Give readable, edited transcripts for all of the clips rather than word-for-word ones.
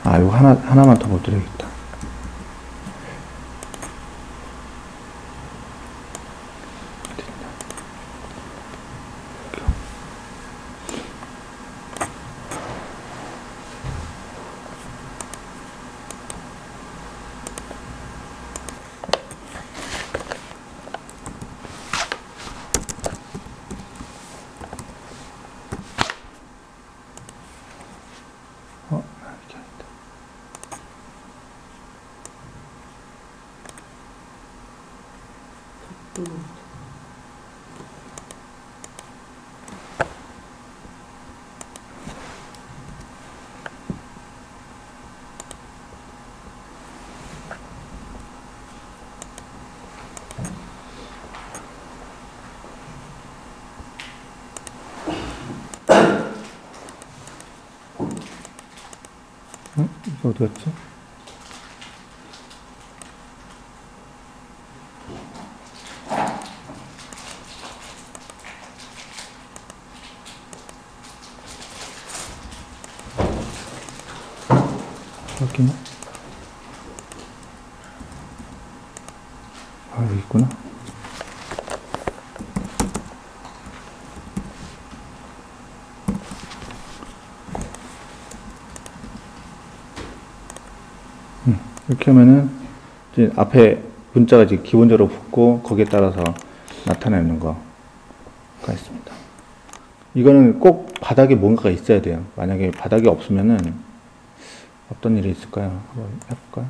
아, 이거 하나만 더 못 드려야겠다. 이렇게 아니다. 응? 이거 어디 갔지? 여기나? 아, 여기 있구나. 이렇게 하면은 이제 앞에 문자가 이제 기본적으로 붙고 거기에 따라서 나타내는 거가 있습니다. 이거는 꼭 바닥에 뭔가가 있어야 돼요. 만약에 바닥이 없으면은 어떤 일이 있을까요? 한번 해볼까요?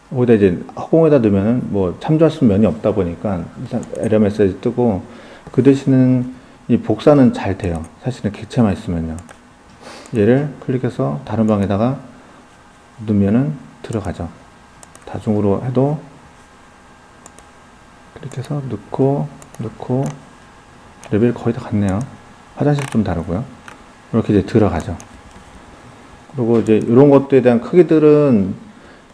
거기다 이제 허공에다 넣으면은 뭐 참조할 수 있는 면이 없다 보니까 에러 메시지 뜨고, 그 대신은 이 복사는 잘 돼요. 사실은 객체만 있으면요. 얘를 클릭해서 다른 방에다가 넣으면은 들어가죠. 다중으로 해도 클릭해서 넣고 레벨 거의 다 같네요. 화장실 좀 다르고요. 이렇게 이제 들어가죠. 그리고 이제 이런 것들에 대한 크기들은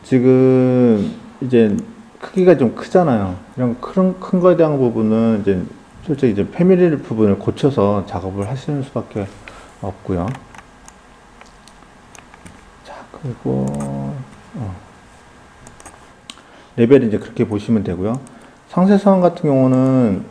지금 이제 크기가 좀 크잖아요. 이런 큰 거에 대한 부분은 이제 솔직히 이제 패밀리 부분을 고쳐서 작업을 하시는 수밖에 없고요. 자, 그리고 레벨이 이제 그렇게 보시면 되고요. 상세선 같은 경우는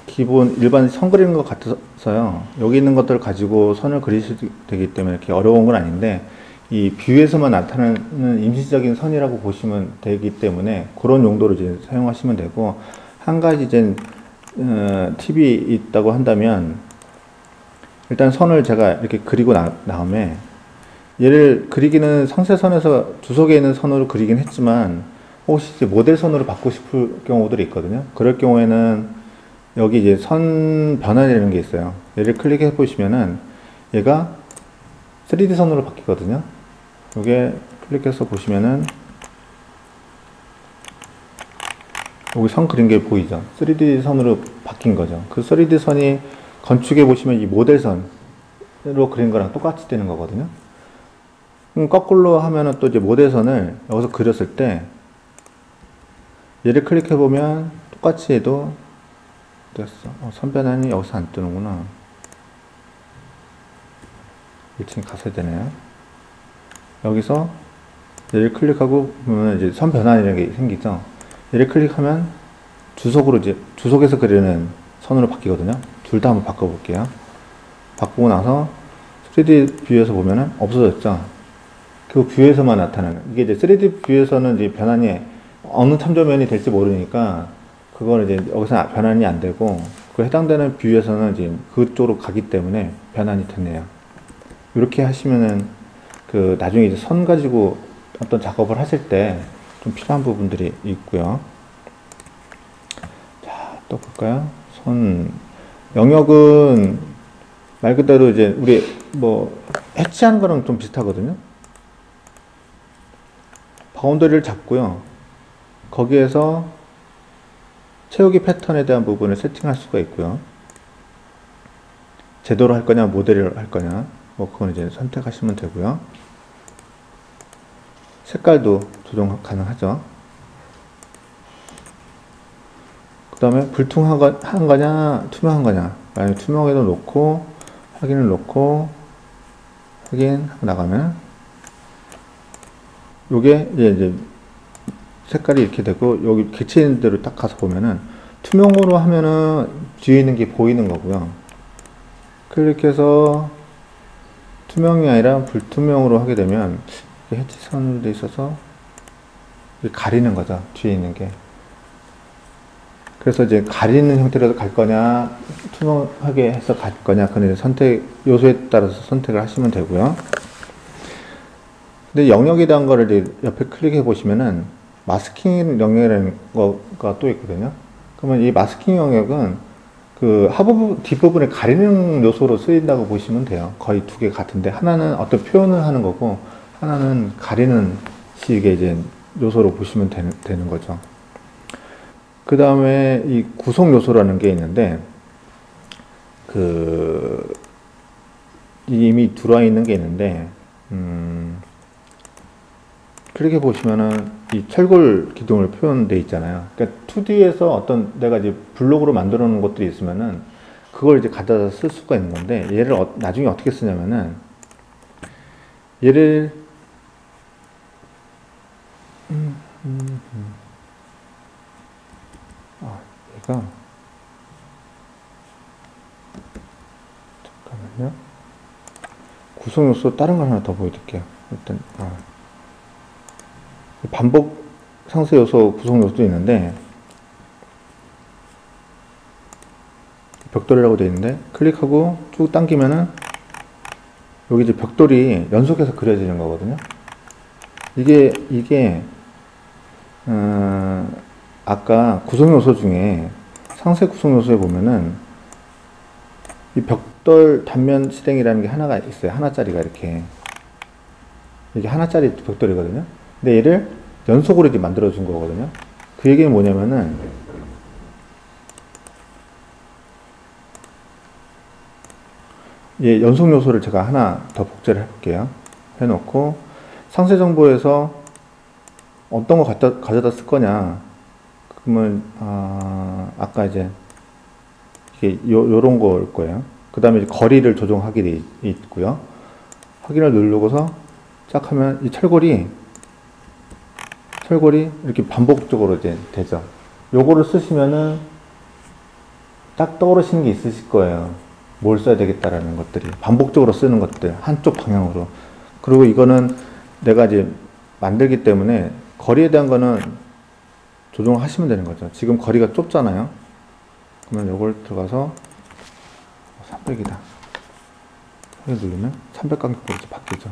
기본 일반 선 그리는 것 같아서요. 여기 있는 것들을 가지고 선을 그리셔도 되기 때문에 이렇게 어려운 건 아닌데, 이 뷰에서만 나타나는 임시적인 선이라고 보시면 되기 때문에 그런 용도로 이제 사용하시면 되고, 한 가지 이제 팁이 있다고 한다면, 일단 선을 제가 이렇게 그리고 다음에 얘를 그리기는 상세선에서 주석에 있는 선으로 그리긴 했지만, 혹시 이제 모델선으로 받고 싶을 경우들이 있거든요. 그럴 경우에는 여기 이제 선 변환이라는 게 있어요. 얘를 클릭해 보시면은 얘가 3D 선으로 바뀌거든요. 요게 클릭해서 보시면은 여기 선 그린 게 보이죠. 3D 선으로 바뀐 거죠. 그 3D 선이 건축해 보시면 이 모델선으로 그린 거랑 똑같이 되는 거거든요. 거꾸로 하면은 또 이제 모델선을 여기서 그렸을 때 얘를 클릭해 보면 똑같이 해도 됐어. 선 변환이 여기서 안 뜨는구나. 1층 가셔야 되네요. 여기서 얘를 클릭하고 보면 이제 선 변환이라는 게 생기죠. 얘를 클릭하면 주석으로 이제 주석에서 그리는 선으로 바뀌거든요. 둘 다 한번 바꿔볼게요. 바꾸고 나서 3D 뷰에서 보면은 없어졌죠. 그 뷰에서만 나타나는, 이게 이제 3D 뷰에서는 이제 변환이 어느 참조면이 될지 모르니까 그걸 이제 여기서 변환이 안 되고, 그 해당되는 뷰에서는 이제 그쪽으로 가기 때문에 변환이 됐네요. 이렇게 하시면은 그 나중에 이제 선 가지고 어떤 작업을 하실 때 좀 필요한 부분들이 있고요. 자, 또 볼까요? 선 영역은 말 그대로 이제 우리 뭐 해치하는 거랑 좀 비슷하거든요. 바운더리를 잡고요. 거기에서 채우기 패턴에 대한 부분을 세팅할 수가 있고요. 제도로 할 거냐, 모델로 할 거냐, 뭐 그건 이제 선택하시면 되고요. 색깔도 조정 가능하죠. 그 다음에 불투명한 거냐, 투명한 거냐. 만약에 투명해도 놓고, 확인을 놓고, 확인하고 나가면 요게 이제 색깔이 이렇게 되고, 여기 객체 있는 대로 딱 가서 보면은 투명으로 하면은 뒤에 있는 게 보이는 거고요. 클릭해서 투명이 아니라 불투명으로 하게 되면 해치선으로 돼 있어서 가리는 거죠, 뒤에 있는 게. 그래서 이제 가리는 형태로 갈 거냐, 투명하게 해서 갈 거냐, 그건 이제 선택, 요소에 따라서 선택을 하시면 되고요. 근데 영역에 대한 거를 이제 옆에 클릭해 보시면은 마스킹 영역이라는 거가 또 있거든요. 그러면 이 마스킹 영역은 그 하부, 뒷부분에 가리는 요소로 쓰인다고 보시면 돼요. 거의 두 개 같은데, 하나는 어떤 표현을 하는 거고, 하나는 가리는 식의 이제 요소로 보시면 되는 거죠. 그 다음에 이 구성 요소라는 게 있는데, 이미 들어와 있는 게 있는데, 클릭해 보시면은 이 철골 기둥을 표현되어 있잖아요. 그러니까 2D에서 어떤 내가 이제 블록으로 만들어 놓은 것들이 있으면은 그걸 이제 갖다가 쓸 수가 있는 건데, 얘를 나중에 어떻게 쓰냐면은, 얘를 얘가 잠깐만요. 구성 요소 다른 걸 하나 더 보여드릴게요. 일단 반복 상세 요소 구성 요소도 있는데, 벽돌이라고 되어 있는데 클릭하고 쭉 당기면은 여기 이제 벽돌이 연속해서 그려지는 거거든요. 이게 아까 구성 요소 중에 상세 구성 요소에 보면은 이 벽돌 단면 실행이라는 게 하나가 있어요. 하나짜리가 이렇게, 이게 하나짜리 벽돌이거든요. 근데 얘를 연속으로 이렇게 만들어 준 거거든요. 그 얘기는 뭐냐면은, 연속 요소를 제가 하나 더 복제를 해볼게요. 해놓고 상세 정보에서 어떤 거 가져다 쓸 거냐, 그러면 아까 이제 이게 요런 거일 거예요. 그 다음에 이제 거리를 조정하게 돼 있고요. 확인을 누르고서 쫙 하면 이 철골이 이렇게 반복적으로 이제 되죠. 요거를 쓰시면은 딱 떠오르시는 게 있으실 거예요. 뭘 써야 되겠다라는 것들이, 반복적으로 쓰는 것들, 한쪽 방향으로. 그리고 이거는 내가 이제 만들기 때문에 거리에 대한 거는 조정하시면 되는 거죠. 지금 거리가 좁잖아요. 그러면 요걸 들어가서 300이다. 이렇게 누르면 300 간격으로 이렇게 바뀌죠.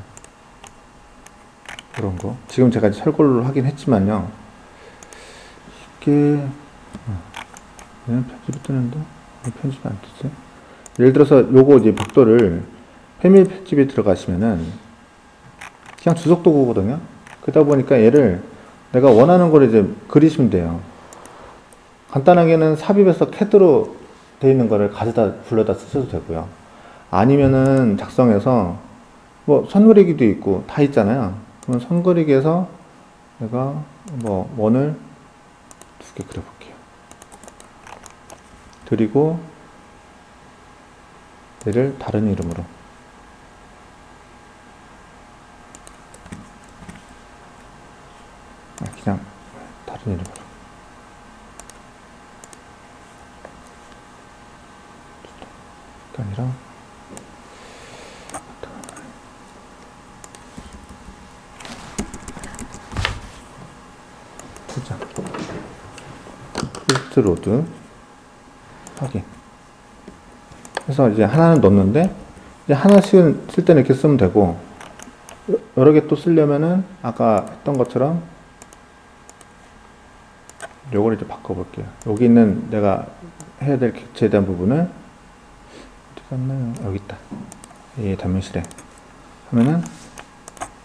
이런 거. 지금 제가 철골로 하긴 했지만요. 이게, 얘는 편집이 뜨는데, 왜 편집이 안 뜨지? 예를 들어서 요거 이제 벽돌을 패밀 편집에 들어가시면은 그냥 주석 도구거든요. 그러다 보니까 얘를 내가 원하는 걸 이제 그리시면 돼요. 간단하게는 삽입해서 캐드로 되어 있는 거를 가져다 불러다 쓰셔도 되고요. 아니면은 작성해서 뭐 선그리기도 있고 다 있잖아요. 그럼 선그리기에서 내가 뭐 원을 2개 그려볼게요. 그리고 얘를 다른 이름으로, 그냥 다른 이름으로, 그게 아니라 보자. 프리스트 로드 확인. 그래서 이제 하나는 넣었는데, 이제 하나씩은 쓸 때는 이렇게 쓰면 되고, 여러 개 또 쓰려면은 아까 했던 것처럼 요걸 이제 바꿔볼게요. 여기 있는 내가 해야 될 객체에 대한 부분을 어디 갔나요? 여기 있다. 이 단면 실행 하면은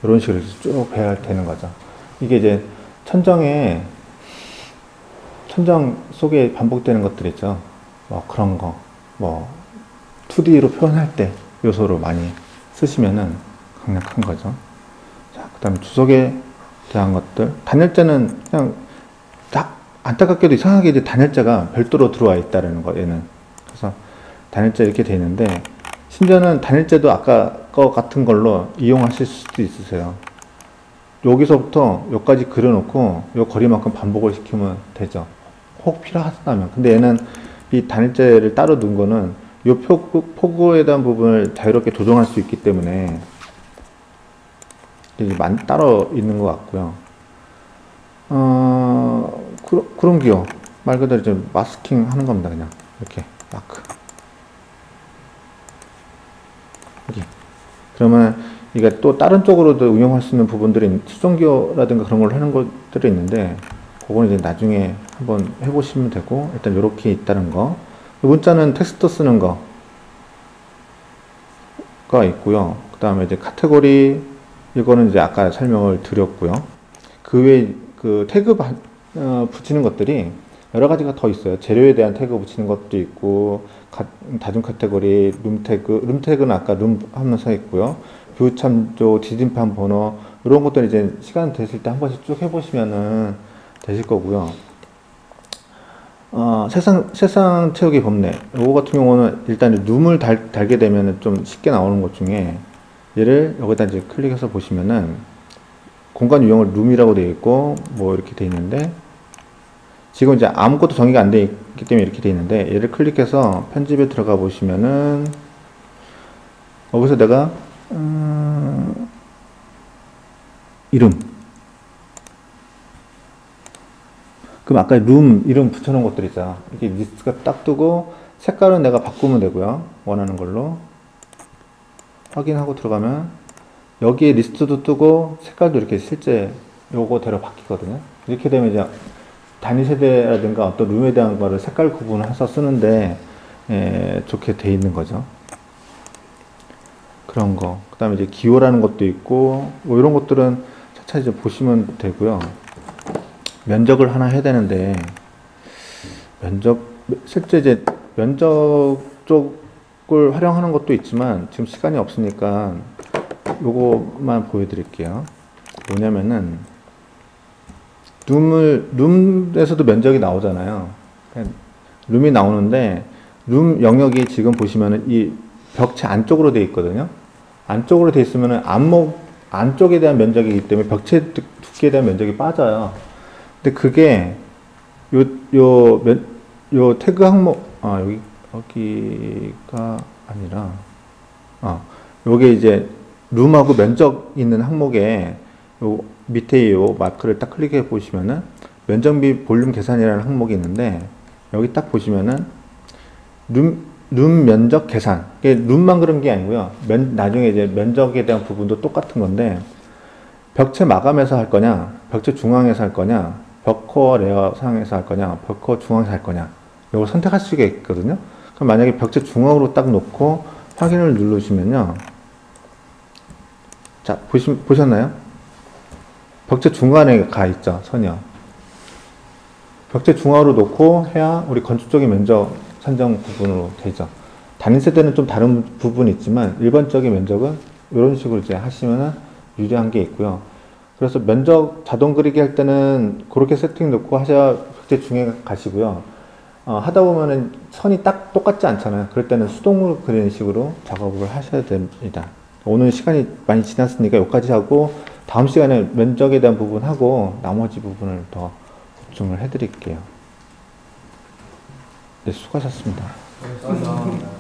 이런 식으로 쭉 배열되는 거죠. 이게 이제 천장 속에 반복되는 것들 있죠. 뭐 그런 거, 뭐 2D로 표현할 때 요소로 많이 쓰시면은 강력한 거죠. 자, 그 다음에 주석에 대한 것들. 단열재는 그냥 딱 안타깝게도 이상하게 이제 단열재가 별도로 들어와 있다는 거, 얘는. 그래서 단열재 이렇게 돼 있는데, 심지어는 단열재도 아까 거 같은 걸로 이용하실 수도 있으세요. 여기서부터 여기까지 그려놓고 요 거리만큼 반복을 시키면 되죠. 혹 필요하다면. 근데 얘는 이 단일재를 따로 둔 거는 요 폭우에 대한 부분을 자유롭게 조정할 수 있기 때문에 따로 있는 것 같고요. 그런기요. 말 그대로 이제 마스킹 하는 겁니다. 그냥 이렇게 마크. 여기. 그러면 이게 또 다른 쪽으로도 응용할 수 있는 부분들이 수정기호라든가 그런 걸 하는 것들이 있는데 그거는 이제 나중에 한번 해보시면 되고 일단 이렇게 있다는 거. 문자는 텍스트 쓰는 거가 있고요. 그 다음에 이제 카테고리 이거는 이제 아까 설명을 드렸고요. 그 외에 그 태그 붙이는 것들이 여러 가지가 더 있어요. 재료에 대한 태그 붙이는 것도 있고 다중 카테고리, 룸 태그는 아까 룸 하면서 했고요. 뷰 참조, 디딤판 번호 이런 것들 이제 시간 되실 때 한 번씩 쭉 해보시면은 되실 거고요. 세상 채우기 범례 이거 같은 경우는 일단 룸을 달게 되면은 좀 쉽게 나오는 것 중에 얘를 여기다 이제 클릭해서 보시면은 공간 유형을 룸이라고 되어 있고 뭐 이렇게 되어 있는데 지금 이제 아무것도 정의가 안 되어 있기 때문에 이렇게 되어 있는데 얘를 클릭해서 편집에 들어가 보시면은 여기서 내가 이름 그럼 아까 룸 이름 붙여놓은 것들 있잖아. 이렇게 리스트가 딱 뜨고 색깔은 내가 바꾸면 되고요. 원하는 걸로 확인하고 들어가면 여기에 리스트도 뜨고 색깔도 이렇게 실제 요거대로 바뀌거든요. 이렇게 되면 이제 단위 세대라든가 어떤 룸에 대한 거를 색깔 구분해서 쓰는데 좋게 돼 있는 거죠. 그런 거. 그 다음에 이제 기호라는 것도 있고 뭐 이런 것들은 차차 이제 보시면 되고요. 면적을 하나 해야 되는데 실제 이제 면적 쪽을 활용하는 것도 있지만 지금 시간이 없으니까 요거만 보여드릴게요. 뭐냐면은 룸에서도 면적이 나오잖아요. 룸이 나오는데 룸 영역이 지금 보시면은 이 벽체 안쪽으로 되어 있거든요. 안쪽으로 되어 있으면은 안쪽에 대한 면적이기 때문에 벽체 두께에 대한 면적이 빠져요. 근데 그게 요 태그 항목 여기가 아니라 요게 이제 룸하고 면적 있는 항목에 요 밑에 요 마크를 딱 클릭해 보시면은 면적비 볼륨 계산이라는 항목이 있는데 여기 딱 보시면은 룸 면적 계산. 이게 룸만 그런 게 아니고요. 나중에 이제 면적에 대한 부분도 똑같은 건데 벽체 마감에서 할 거냐, 벽체 중앙에서 할 거냐, 벽코어 레이어 상에서 할 거냐, 벽코어 중앙에서 할 거냐. 이걸 선택할 수가 있거든요. 그럼 만약에 벽체 중앙으로 딱 놓고 확인을 누르시면요. 자, 보셨나요? 벽체 중간에 가 있죠, 선이요. 벽체 중앙으로 놓고 해야 우리 건축적인 면적 산정 부분으로 되죠. 단위 세대는 좀 다른 부분이 있지만 일반적인 면적은 이런 식으로 이제 하시면은 유리한 게 있고요. 그래서 면적 자동 그리기 할 때는 그렇게 세팅 놓고 하셔야 벽체 중에 가시고요. 하다 보면은 선이 딱 똑같지 않잖아요. 그럴 때는 수동으로 그리는 식으로 작업을 하셔야 됩니다. 오늘 시간이 많이 지났으니까 여기까지 하고 다음 시간에 면적에 대한 부분 하고 나머지 부분을 더 보충을 해드릴게요. 네, 수고하셨습니다. 감사합니다.